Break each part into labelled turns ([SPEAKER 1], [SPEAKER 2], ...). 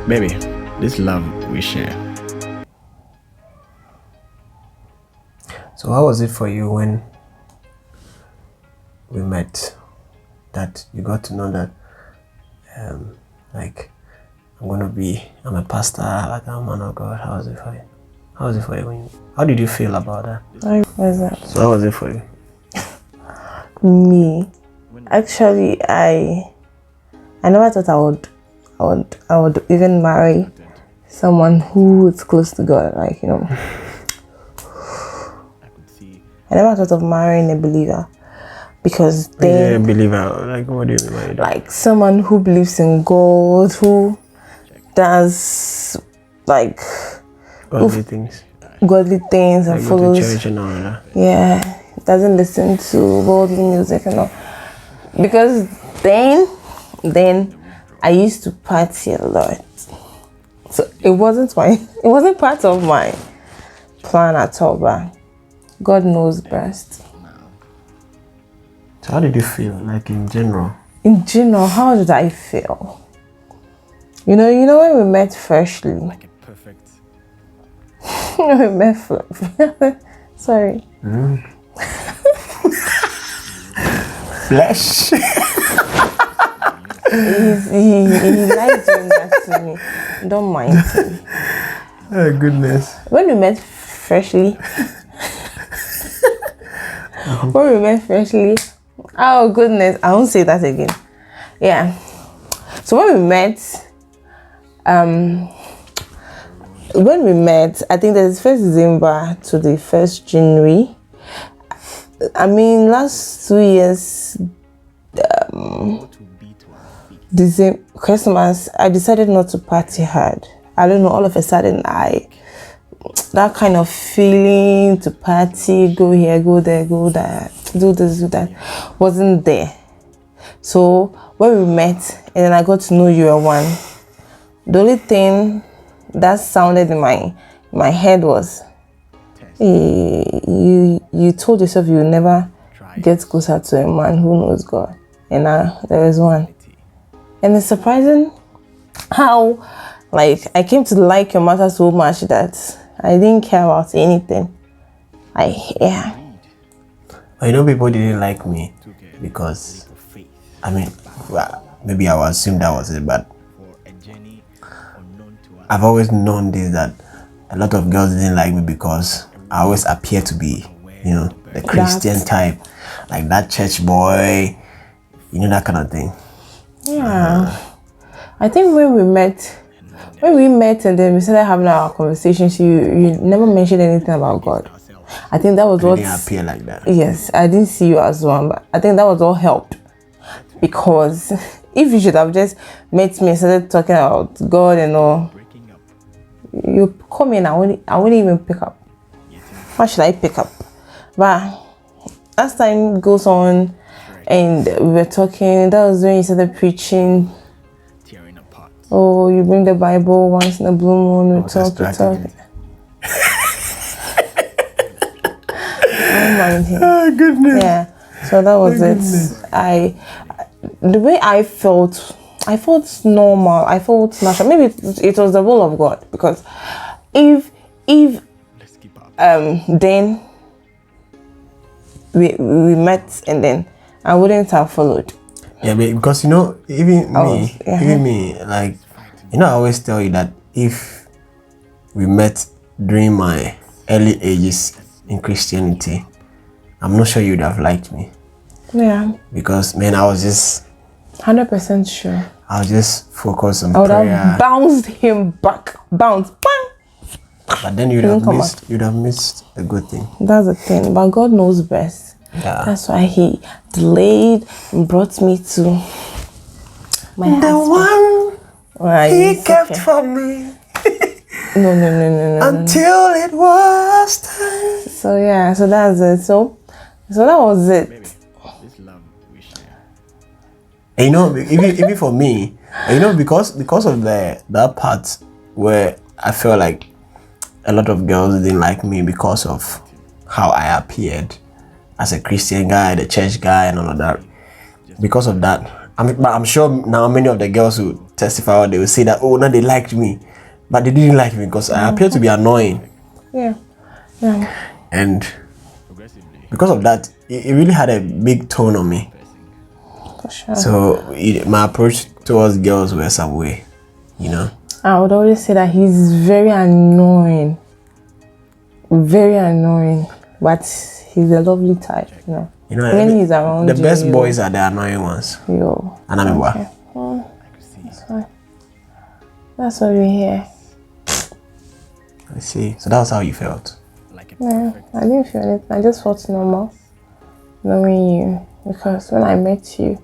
[SPEAKER 1] Baby, this love we share.
[SPEAKER 2] So how was it for you when we met, that you got to know that like I'm a pastor, like I'm a man of God? How was it for you? How was it for you? How did you feel about that?
[SPEAKER 3] How was that?
[SPEAKER 2] So how was it for you?
[SPEAKER 3] Me, actually, I never thought I would even marry someone who is close to God. Like, you know, I never thought of marrying a believer, because they
[SPEAKER 2] a believer. Like, what do you mean by that?
[SPEAKER 3] like someone who believes in God, who does like
[SPEAKER 2] Godly things.
[SPEAKER 3] godly things and
[SPEAKER 2] Like go to
[SPEAKER 3] follows.
[SPEAKER 2] church and all that.
[SPEAKER 3] Yeah, doesn't listen to worldly music and all. Because then I used to party a lot, so it wasn't part of my plan at all. But God knows best.
[SPEAKER 2] So how did you feel, like in general?
[SPEAKER 3] In general, how did I feel? You know when we met freshly.
[SPEAKER 1] Like a perfect.
[SPEAKER 3] We met sorry.
[SPEAKER 2] Flesh.
[SPEAKER 3] He likes doing that to me. Don't mind him.
[SPEAKER 2] Oh goodness.
[SPEAKER 3] When we met freshly, oh goodness, I won't say that again. Yeah. So when we met, I think that is 1st December to the 1st January. I mean, last 2 years, December, Christmas, I decided not to party hard. I don't know, all of a sudden, that kind of feeling to party, go here, go there, go that, do this, do that, wasn't there. So when we met, and then I got to know you were one, the only thing that sounded in my head was, you told yourself you will never get closer to a man who knows God, and now there is one. And it's surprising how, like, I came to like your matter so much that I didn't care about anything. Yeah.
[SPEAKER 2] I know people didn't like me because, I mean, well, maybe I will assume that was it, but I've always known this, that a lot of girls didn't like me because I always appear to be, the Christian type, like that church boy, that kind of thing.
[SPEAKER 3] Yeah. I think when we met and then we started having our conversations, you never mentioned anything about God. I think that was what
[SPEAKER 2] didn't appear like that.
[SPEAKER 3] Yes, I didn't see you as one, but I think that was all helped, because if you should have just met me and started talking about God and all, you come in, I wouldn't even pick up. Why should I pick up? But as time goes on and we were talking, that was when you started preaching. Oh, you bring the Bible once in a blue moon, we talk. I don't mind him.
[SPEAKER 2] Oh goodness.
[SPEAKER 3] Yeah. So that was it. The way I felt normal. I felt natural. Maybe it was the will of God, because if then we met and then I wouldn't have followed.
[SPEAKER 2] Yeah, because even me, like, I always tell you that if we met during my early ages in Christianity, I'm not sure you'd have liked me.
[SPEAKER 3] Yeah.
[SPEAKER 2] Because, man, I was just
[SPEAKER 3] 100% sure.
[SPEAKER 2] I was just focused on
[SPEAKER 3] I would
[SPEAKER 2] prayer.
[SPEAKER 3] have bounced him back. Bounce. Bang!
[SPEAKER 2] But then you'd have missed a good thing.
[SPEAKER 3] That's the thing. But God knows best.
[SPEAKER 2] Yeah.
[SPEAKER 3] That's why He delayed and brought me to my husband.
[SPEAKER 2] The one He kept
[SPEAKER 3] okay.
[SPEAKER 2] for me.
[SPEAKER 3] No.
[SPEAKER 2] Until it was time.
[SPEAKER 3] So yeah, so that's it. So that was it.
[SPEAKER 1] This love we share.
[SPEAKER 2] Even for me, because of that part where I felt like a lot of girls didn't like me because of how I appeared as a Christian guy, the church guy, and all of that. Because of that, I'm sure now many of the girls testify or they will say that, oh, no, they liked me. But they didn't like me because I appear to be annoying.
[SPEAKER 3] Yeah.
[SPEAKER 2] And because of that, it really had a big tone on me.
[SPEAKER 3] For sure.
[SPEAKER 2] So my approach towards girls were some way, you know.
[SPEAKER 3] I would always say that he's very annoying. Very annoying. But he's a lovely type, you know. When he's around
[SPEAKER 2] the best boys are the annoying ones.
[SPEAKER 3] Yo.
[SPEAKER 2] And I'm
[SPEAKER 3] okay. That's fine. That's what we hear.
[SPEAKER 2] I see. So that was how you felt.
[SPEAKER 3] Yeah, I didn't feel anything. I just felt normal knowing you, because when I met you,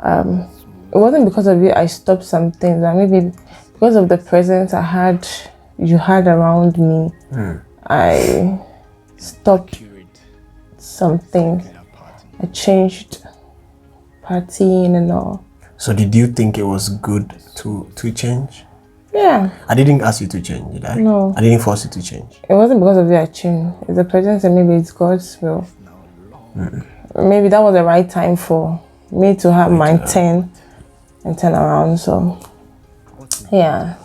[SPEAKER 3] it wasn't because of you I stopped some things, and maybe because of the presence you had around me, I stopped some things. I changed partying and all.
[SPEAKER 2] So did you think it was good to change?
[SPEAKER 3] Yeah.
[SPEAKER 2] I didn't ask you to change, did I?
[SPEAKER 3] No.
[SPEAKER 2] I didn't force you to change.
[SPEAKER 3] It wasn't because of you I changed. It's the presence, and maybe it's God's will. Maybe that was the right time for me to have my turn and turn around. So, yeah.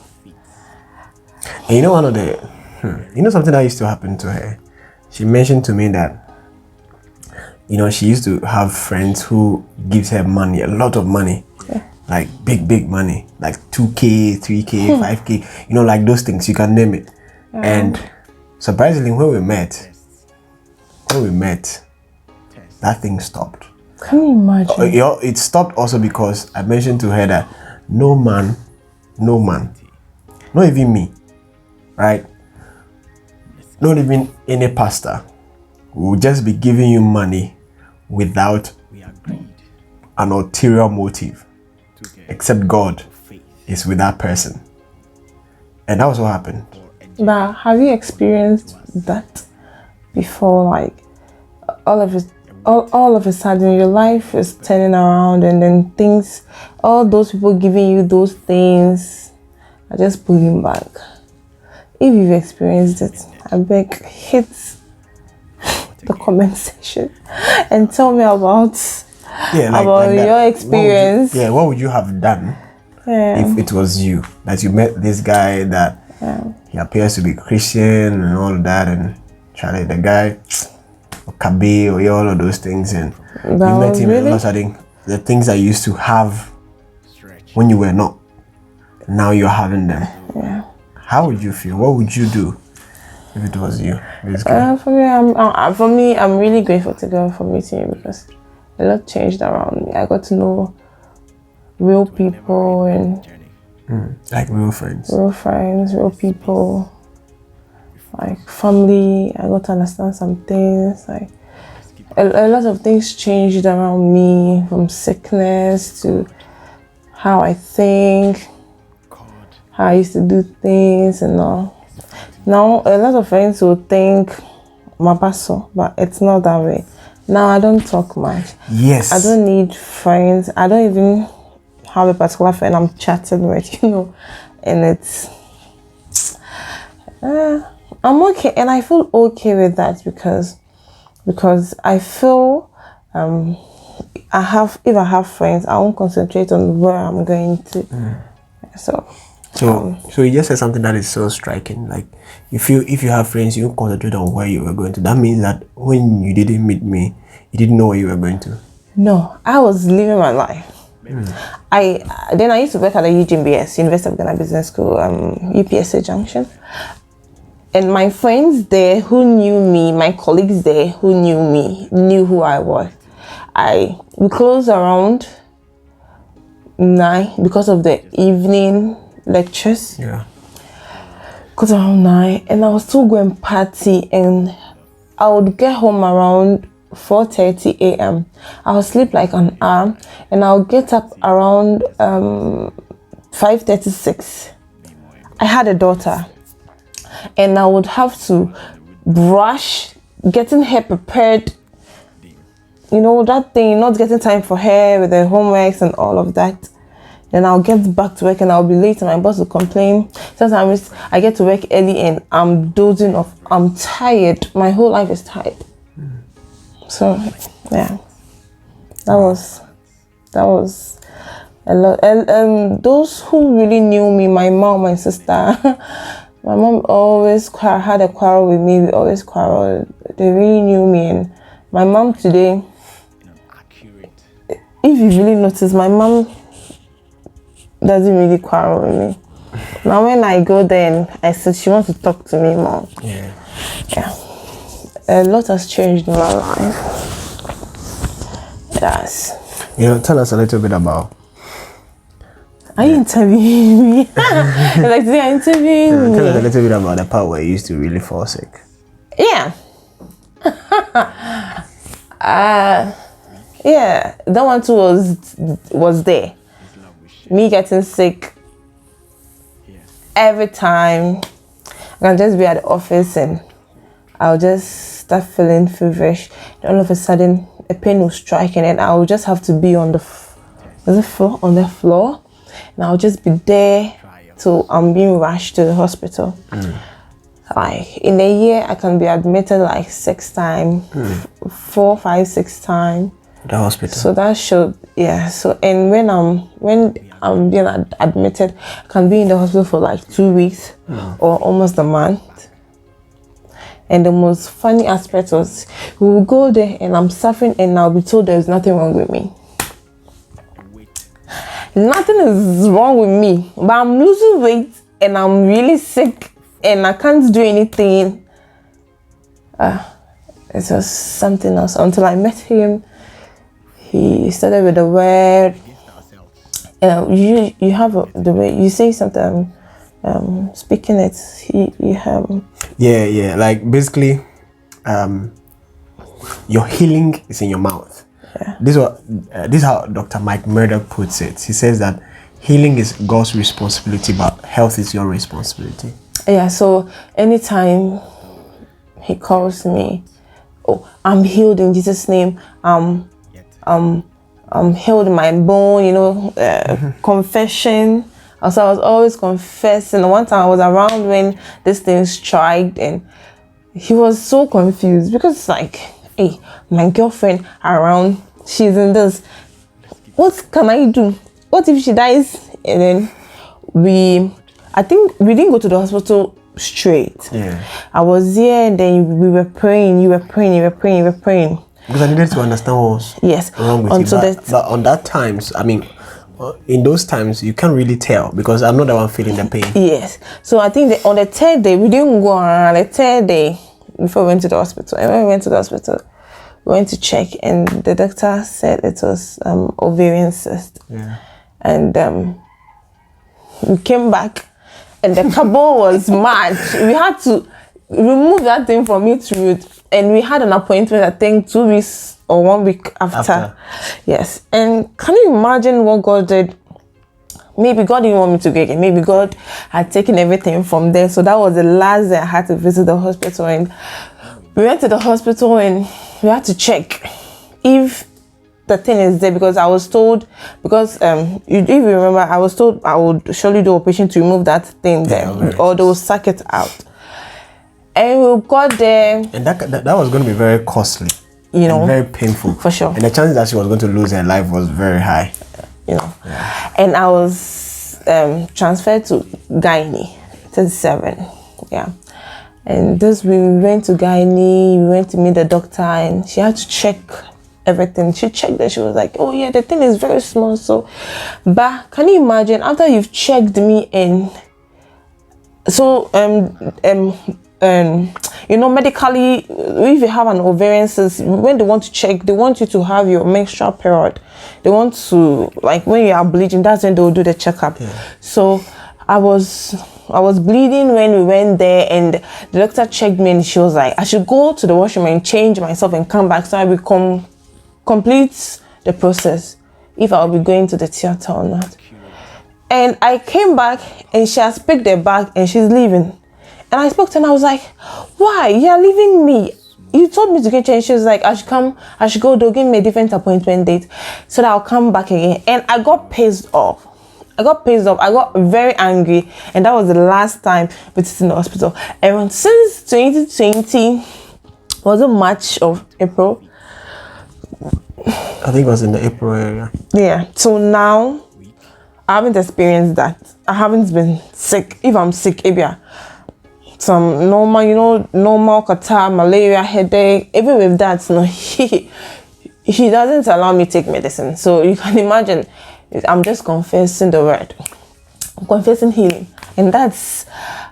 [SPEAKER 2] And you know, one of the, you know, something that used to happen to her. She mentioned to me that, you know, she used to have friends who gives her money, a lot of money. Like big money, like 2K, 3K, 5K, you know, like those things, you can name it. And surprisingly, when we met, that thing stopped.
[SPEAKER 3] Can you imagine?
[SPEAKER 2] It stopped also because I mentioned to her that no man, not even me, right? Not even any pastor will just be giving you money without an ulterior motive. Except God is with that person. And that was what happened.
[SPEAKER 3] But have you experienced that before? Like all of a sudden your life is turning around, and then things, all those people giving you those things are just pulling back. If you've experienced it, I beg, hit the comment section and tell me about your experience.
[SPEAKER 2] What would you have done if it was you that you met this guy that he appears to be Christian and all of that, and Charlie, the guy, Kabe, or all of those things, and you met him, and all of a sudden the things that you used to have when you were not, now you're having them. How would you feel? What would you do if it was you?
[SPEAKER 3] For me, I'm really grateful to God for meeting you, because a lot changed around me. I got to know real people and
[SPEAKER 2] like real friends,
[SPEAKER 3] real people, like family. I got to understand some things. Like a lot of things changed around me, from sickness to how I think, how I used to do things and all. Now a lot of friends will think Mabaso, but it's not that way. Now I don't talk much.
[SPEAKER 2] Yes.
[SPEAKER 3] I don't need friends. I don't even have a particular friend I'm chatting with, you know. And it's I'm okay, and I feel okay with that, because I feel if I have friends, I won't concentrate on where I'm going to. So
[SPEAKER 2] you just said something that is so striking. Like, if you have friends, you concentrate on where you were going to. That means that when you didn't meet me, you didn't know where you were going to.
[SPEAKER 3] No, I was living my life. I used to work at the UGBS, University of Ghana Business School, UPSA Junction. And my friends there who knew me, my colleagues there who knew me, knew who I was. We closed around 9 because of the evening lectures. Closed around 9, and I was still going party, and I would get home around 4:30 a.m. I would sleep like an hour, and I would get up around 5:36. I had a daughter, and I would have to brush, getting her prepared, you know, that thing, not getting time for her with the homeworks and all of that. Then I'll get back to work and I'll be late, and my boss will complain. Sometimes I get to work early and I'm dozing off. I'm tired. My whole life is tired. So yeah, that was a lot. And those who really knew me, my mom, my sister, my mom always had a quarrel with me. We always quarreled. They really knew me, and my mom today, if you really notice, my mom doesn't really quarrel with me. Now when I go there and I said she wants to talk to me more.
[SPEAKER 2] Yeah.
[SPEAKER 3] A lot has changed in my life. Yes.
[SPEAKER 2] Tell us a little bit about.
[SPEAKER 3] Are you interviewing me? Like they are interviewing me.
[SPEAKER 2] Tell us a little bit about the part where you used to really fall sick.
[SPEAKER 3] Yeah. Yeah, that one too was there. Me getting sick every time. I can just be at the office and I'll just start feeling feverish. And all of a sudden, a pain will strike, and then I'll just have to be on the floor, and I'll just be there till I'm being rushed to the hospital. Like in a year, I can be admitted like 6 times, 4, 5, 6 times.
[SPEAKER 2] The hospital.
[SPEAKER 3] So that showed, yeah. So and when I'm being admitted, I can be in the hospital for like 2 weeks or almost a month. And the most funny aspect was we will go there and I'm suffering and I'll be told there's nothing wrong with me. Nothing is wrong with me, but I'm losing weight and I'm really sick and I can't do anything. It was something else until I met him. He started with the word. You have the way you say something. Speaking it, you have.
[SPEAKER 2] Yeah. Like basically, your healing is in your mouth.
[SPEAKER 3] Yeah.
[SPEAKER 2] This is how Dr. Mike Murdoch puts it. He says that healing is God's responsibility, but health is your responsibility.
[SPEAKER 3] Yeah. So anytime he calls me, oh, I'm healed in Jesus' name. I'm healed in my bone. Confession. So I was always confessing. One time I was around when this thing struck, and he was so confused because it's like, hey, my girlfriend around, she's in this. What can I do? What if she dies? And then I think we didn't go to the hospital straight.
[SPEAKER 2] Yeah.
[SPEAKER 3] I was here, and then we were praying. You were praying.
[SPEAKER 2] Because I needed to understand what was wrong with you. But on that times, in those times, you can't really tell because I'm not the one feeling the pain.
[SPEAKER 3] Yes. So I think on the 3rd day, we didn't go on the 3rd day before we went to the hospital. And when we went to the hospital, we went to check, and the doctor said it was ovarian cyst.
[SPEAKER 2] Yeah.
[SPEAKER 3] And we came back, and the couple was mad. We had to remove that thing from it to root. And we had an appointment, I think 2 weeks or 1 week after. Yes. And can you imagine what God did? Maybe God didn't want me to go again. Maybe God had taken everything from there. So that was the last day I had to visit the hospital. And we went to the hospital and we had to check if the thing is there, because I was told, if you remember, I was told I would surely do operation to remove that thing there, or they will suck it out. And we got there. And
[SPEAKER 2] that was going to be very costly. And very painful.
[SPEAKER 3] For sure.
[SPEAKER 2] And the chances that she was going to lose her life was very high.
[SPEAKER 3] Yeah. And I was transferred to Gynae, 37. Yeah. And we went to Gynae, we went to meet the doctor, and she had to check everything. She checked that. She was like, oh yeah, the thing is very small. So, but can you imagine, after you've checked me in, so medically, if you have an ovarian cyst, when they want to check, they want you to have your menstrual period. They want to, like, when you are bleeding, that's when they'll do the checkup. So I was bleeding when we went there, and the doctor checked me, and she was like, I should go to the washroom and change myself and come back so I will complete the process, if I'll be going to the theater or not. And I came back, and she has picked her bag and she's leaving. And I spoke to her and I was like, why? You're leaving me. You told me to get changed. She was like, I should go. They'll give me a different appointment date so that I'll come back again. And I got pissed off. I got very angry. And that was the last time visiting the hospital. And since 2020, was it March of April?
[SPEAKER 2] I think it was in the April area.
[SPEAKER 3] Yeah. So now, I haven't experienced that. I haven't been sick. If I'm sick, Ibia, some normal catarrh, malaria, headache. Even with that, he doesn't allow me to take medicine. So you can imagine, I'm just confessing the word. I'm confessing healing. And that's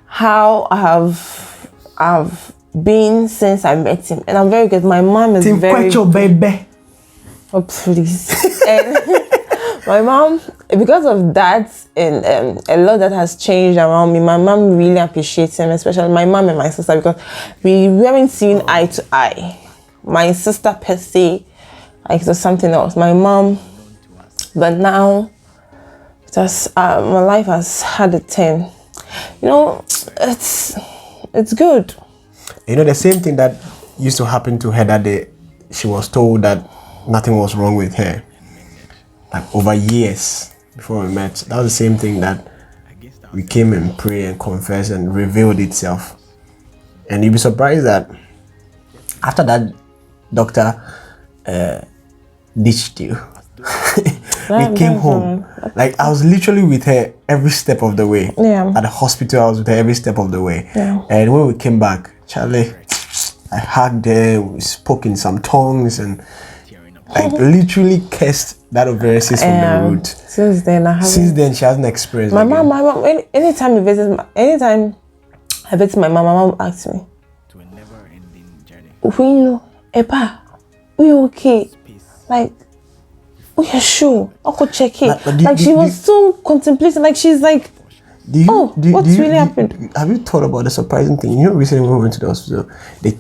[SPEAKER 3] how I've been since I met him. And I'm very good. My mom is very good.
[SPEAKER 2] Baby.
[SPEAKER 3] Oh, please. And my mom, because of that and a lot that has changed around me, my mom really appreciates him, especially my mom and my sister, because we haven't seen eye to eye. My sister per se, like, it was something else. My mom, but now my life has had a turn. It's good.
[SPEAKER 2] The same thing that used to happen to her that day, she was told that nothing was wrong with her. Like over years before we met, that was the same thing that we came and prayed and confessed and revealed itself. And you'll be surprised that after that doctor ditched you, we came home. Like, I was literally with her every step of the way.
[SPEAKER 3] Yeah.
[SPEAKER 2] At the hospital, I was with her every step of the way.
[SPEAKER 3] Yeah.
[SPEAKER 2] And when we came back, Charlie, I hugged her, we spoke in some tongues, and like literally cursed that ovarisis from the root.
[SPEAKER 3] Since then,
[SPEAKER 2] she hasn't experienced
[SPEAKER 3] my mom, anytime I visit my mom asks me,
[SPEAKER 1] To a never-ending journey.
[SPEAKER 3] Epa, we okay? Like, we are sure. I could check it. She was so contemplating. Like, she's like, what's really happened?
[SPEAKER 2] Have you thought about the surprising thing? Recently when we went to the hospital, they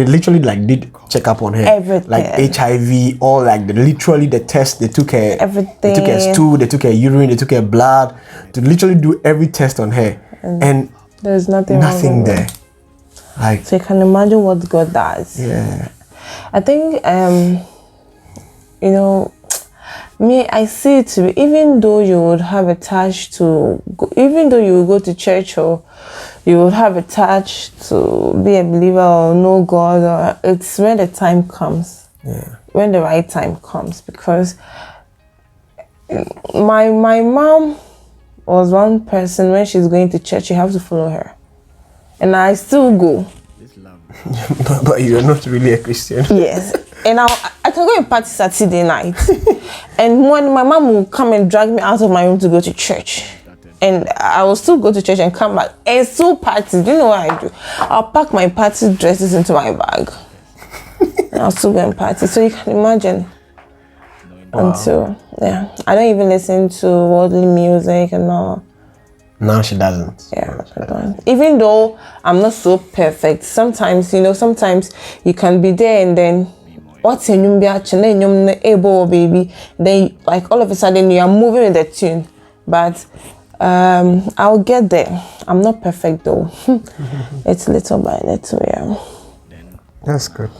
[SPEAKER 2] literally did check up on her.
[SPEAKER 3] Everything.
[SPEAKER 2] Like HIV, all like the test, they took her
[SPEAKER 3] everything.
[SPEAKER 2] They took her stool, they took her urine, they took her blood, to literally do every test on her. And
[SPEAKER 3] there's nothing
[SPEAKER 2] there. Like,
[SPEAKER 3] so you can imagine what God does.
[SPEAKER 2] Yeah.
[SPEAKER 3] I think me, I see it to be, even though you would have a touch even though you would go to church or you would have a touch to be a believer or know God, or it's when the time comes.
[SPEAKER 2] Yeah.
[SPEAKER 3] When the right time comes. Because my mom was one person, when she's going to church, you have to follow her. And I still go.
[SPEAKER 1] This love.
[SPEAKER 2] but you're not really a Christian.
[SPEAKER 3] Yes. And I can go and party Saturday night. And when my mom will come and drag me out of my room to go to church, and I will still go to church and come back and still party. Do you know what I do? I'll pack my party dresses into my bag. And I'll still go and party. So you can imagine. Wow. I don't even listen to worldly music and all.
[SPEAKER 2] No, she doesn't.
[SPEAKER 3] Yeah, I don't. Even though I'm not so perfect, sometimes you can be there and then what's in your able baby, then like all of a sudden you are moving with the tune. But I'll get there. I'm not perfect though. It's little by little, yeah.
[SPEAKER 2] That's good.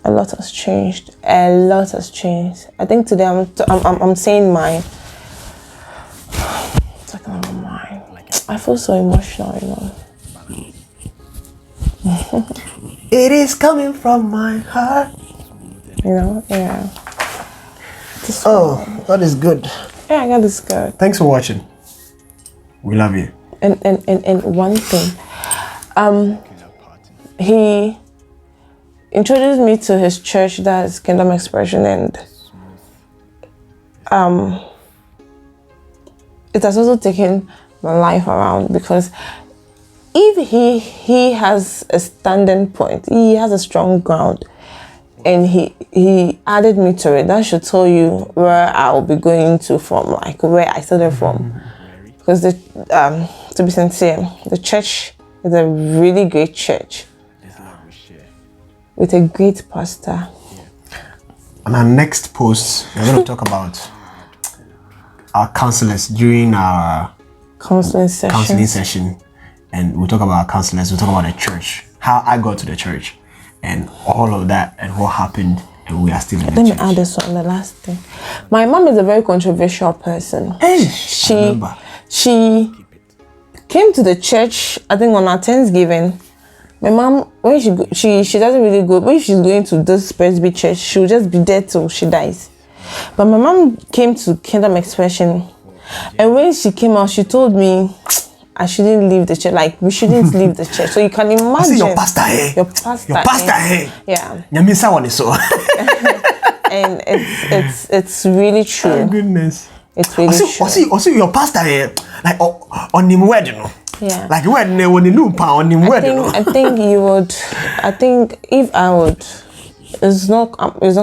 [SPEAKER 3] A lot has changed. I think today I'm saying mine. Talking about mine. I feel so emotional,
[SPEAKER 2] It is coming from my heart.
[SPEAKER 3] Yeah.
[SPEAKER 2] God is good.
[SPEAKER 3] Yeah, God is good.
[SPEAKER 2] Thanks for watching. We love you.
[SPEAKER 3] And one thing, he introduced me to his church, that's Kingdom Expression, and it has also taken my life around, because if he has a standing point, he has a strong ground, and he added me to it, that should tell you where I'll be going to from, like where I started from. Because to be sincere, the church is a really great church with a great pastor.
[SPEAKER 2] On our next post, we're going to talk about our counselors during our
[SPEAKER 3] counseling
[SPEAKER 2] session, and we'll talk about our counselors. We'll talk about the church, how I got to the church, and all of that, and what happened, and we are still in the church.
[SPEAKER 3] Let me add this on the last thing. My mom is a very controversial person. She came to the church, I think on our Thanksgiving. My mom, when she doesn't really go, but if she's going to this Presby church, she'll just be there till she dies. But my mom came to Kingdom Expression, And when she came out, she told me I shouldn't leave the church. Like, we shouldn't leave the church. So you can imagine.
[SPEAKER 2] I see your pastor here.
[SPEAKER 3] Your pastor.
[SPEAKER 2] Your pastor here.
[SPEAKER 3] Yeah.
[SPEAKER 2] Nyamisa one is so.
[SPEAKER 3] And it's really true.
[SPEAKER 2] Oh goodness.
[SPEAKER 3] It's really true.
[SPEAKER 2] Also your pastor here, like on him wedding, no.
[SPEAKER 3] Yeah.
[SPEAKER 2] Like when the new pa on him wedding.
[SPEAKER 3] I think you would. I think if I would, it's not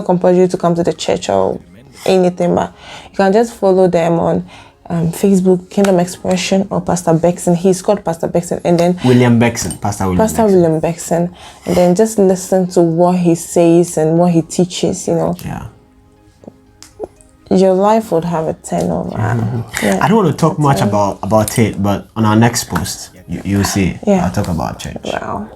[SPEAKER 3] compulsory to come to the church or anything, but you can just follow them on Facebook, Kingdom Expression, or Pastor Bexon. He's called Pastor Bexon, and then
[SPEAKER 2] Pastor
[SPEAKER 3] William Bexon, and then just listen to what he says and what he teaches. You know.
[SPEAKER 2] Yeah.
[SPEAKER 3] Your life would have a turnover. Yeah,
[SPEAKER 2] I don't want to talk much about it, but on our next post, you'll see.
[SPEAKER 3] Yeah.
[SPEAKER 2] I'll talk about church.
[SPEAKER 3] Wow.